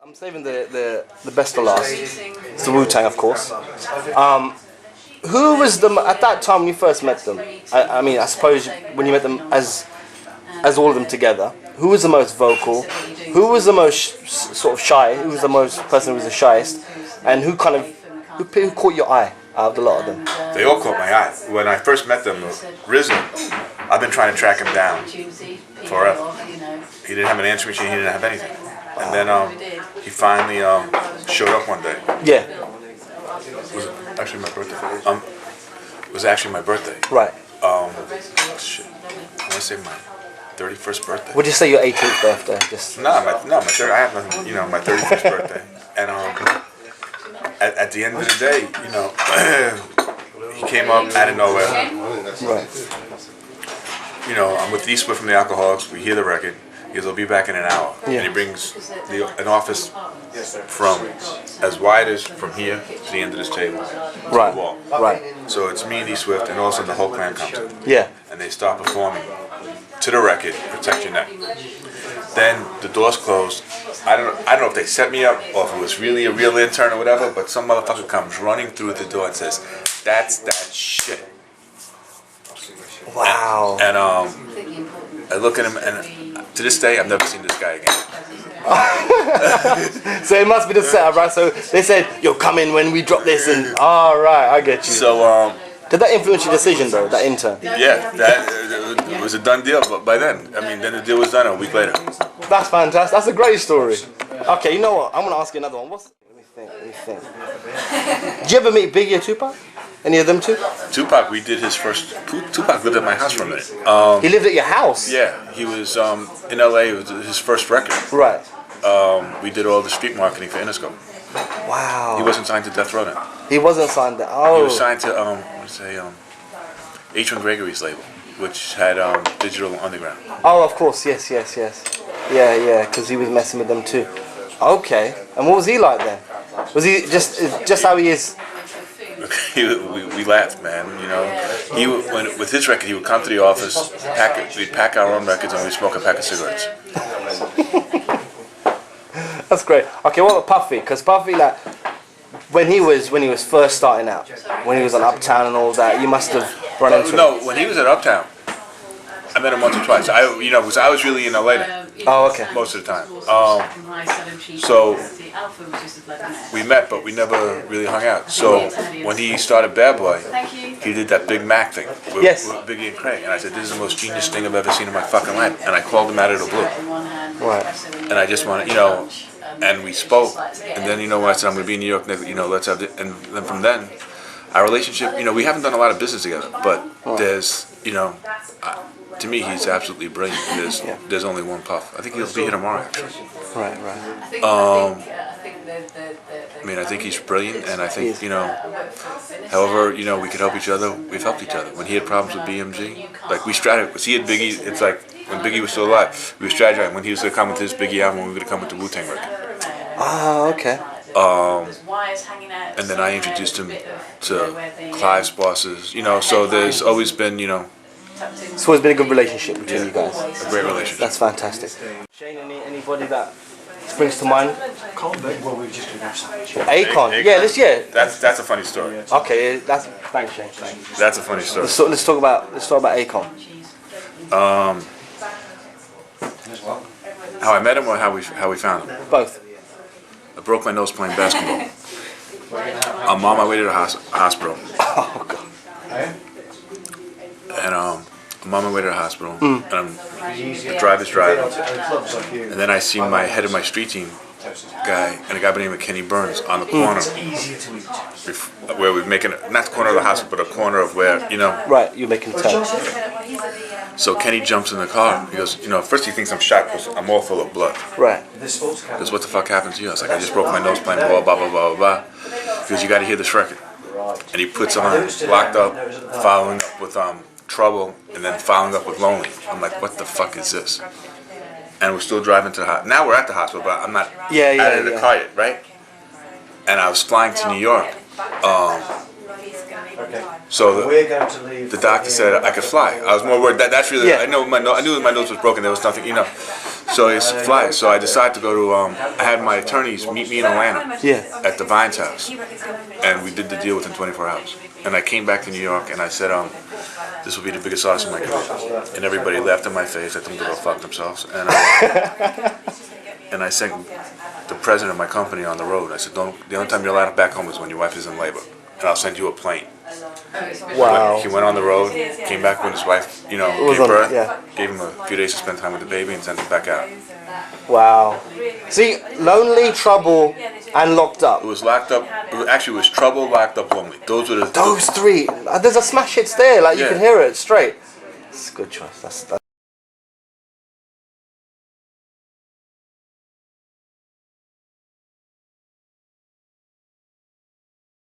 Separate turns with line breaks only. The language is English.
I'm saving the best for last. It's the Wu Tang, of course. Who was at that time when you first met them? I mean, I suppose when you met them as all of them together, who was the most vocal? Who was the most sort of shy? Who was the person who was the shyest? And who caught your eye out of the lot of them?
They all caught my eye. When I first met them, Rizzo, I've been trying to track him down forever. He didn't have an answering machine, he didn't have anything. And then he finally showed up one day.
Yeah.
Was it actually my birthday? It was actually my birthday.
Right.
Shit. I want to say my 31st birthday.
Would you say your 18th birthday? Just
No, my I have nothing. My 31st birthday. And at the end of the day, he came up out of nowhere.
right.
I'm with D Swift from the Alcoholics. We hear the record. He goes, "I'll be back in an hour."
Yeah.
And he brings an office from as wide as from here to the end of this table to
Right.
the wall.
Right.
So it's me and D Swift, and also the whole clan comes in.
Yeah.
And they start performing to the record, "Protect Your Neck." Then the doors closed. I don't know if they set me up or if it was really a real intern or whatever, but some motherfucker comes running through the door and says, "That's that shit."
Wow.
And I look at him, and to this day, I've never seen this guy again.
So it must be the setup, right? So they said, "Yo, come in when we drop this," and right, I get you.
So
did that influence your decision though? That intern?
yeah, it was a done deal. But by then, then the deal was done a week later.
That's fantastic. That's a great story. Okay, you know what? I'm gonna ask you another one. Let me think. Did you ever meet Biggie or Tupac? Any of them two?
Tupac, we did his first. Tupac lived at my house for a minute.
He lived at your house?
Yeah, he was in LA. It was his first record.
Right.
We did all the street marketing for Interscope.
Wow.
He wasn't signed to Death Row then.
He wasn't signed there.
He
Oh.
was signed to H1 Gregory's label, which had Digital Underground.
Oh, of course. Yes. Yeah. Because he was messing with them too. Okay. And what was he like then? Was he just how he is?
We laughed, man. With his record, he would come to the office, we'd pack our own records, and we'd smoke a pack of cigarettes.
That's great. Okay, what about Puffy? Because Puffy, like, when he was first starting out, when he was on Uptown and all that, you must have run into him.
No, when he was at Uptown, I met him once or twice. Because I was really in LA then.
Oh, okay.
Most of the time. So we met, but we never really hung out. So when he started Bad Boy, he did that Big Mac thing with Biggie and Craig. And I said, "This is the most genius thing I've ever seen in my fucking life." And I called him out of the blue.
Right.
And I just wanted, and we spoke. And then, when I said, "I'm going to be in New York, let's have it." And then from then, our relationship, we haven't done a lot of business together, but there's, to me, he's absolutely brilliant. There's only one Puff. I think he'll be here tomorrow, actually.
Right.
I think he's brilliant, and I think, however, we could help each other, we've helped each other. When he had problems with BMG, like we strategized, because he had Biggie, it's like, when Biggie was still alive, we were strategizing when he was going to come with his Biggie album, we were going to come with the Wu Tang record.
Ah, okay.
And then I introduced him to Clive's bosses, so there's always been,
It's always been a good relationship between you guys.
A great relationship.
That's fantastic. Shane, anybody that springs to mind? Akon. Yeah.
That's a funny story.
Okay, thanks, Shane. Thanks.
That's a funny story.
Let's talk about Akon.
How I met him or how we found him?
Both.
I broke my nose playing basketball. I'm on my way to the hospital.
Oh God.
And I'm on my way to the hospital, and the driver's driving, and then I see my head of my street team guy and a guy by the name of Kenny Burns on the corner, where we're making, not the corner of the hospital, but a corner of where,
Right, you're making the turn.
So Kenny jumps in the car. He goes, first he thinks I'm shot because I'm all full of blood.
Right.
He goes, "What the fuck happened to you?" I was like, "I just broke my nose playing ball, blah, blah, blah, blah, blah." He goes, "You got to hear this record." And he puts on Locked Up, following up with Trouble, and then following up with Lonely. I'm like, what the fuck is this? And we're still driving to the hospital. Now we're at the hospital, but I'm not out of the car yet, right? And I was flying to New York So the doctor said I could fly. I was more worried. That's really. I knew my nose was broken. There was nothing, So it's fly. So I decided to go to. I had my attorneys meet me in Atlanta. At the Vines house, and we did the deal within 24 hours. And I came back to New York, and I said, this will be the biggest loss of my career. And everybody laughed in my face. I told them to go fuck themselves. And I sent the president of my company on the road. I said, the only time you're allowed back home is when your wife is in labor, and I'll send you a plane.
Wow.
He went on the road, came back when his wife, gave birth, gave him a few days to spend time with the baby, and sent him back out.
Wow. See, lonely, trouble, and locked up.
It was locked up. It was trouble, locked up, lonely. Those
3. There's a smash hits there. Like you can hear it straight. It's a good choice. That's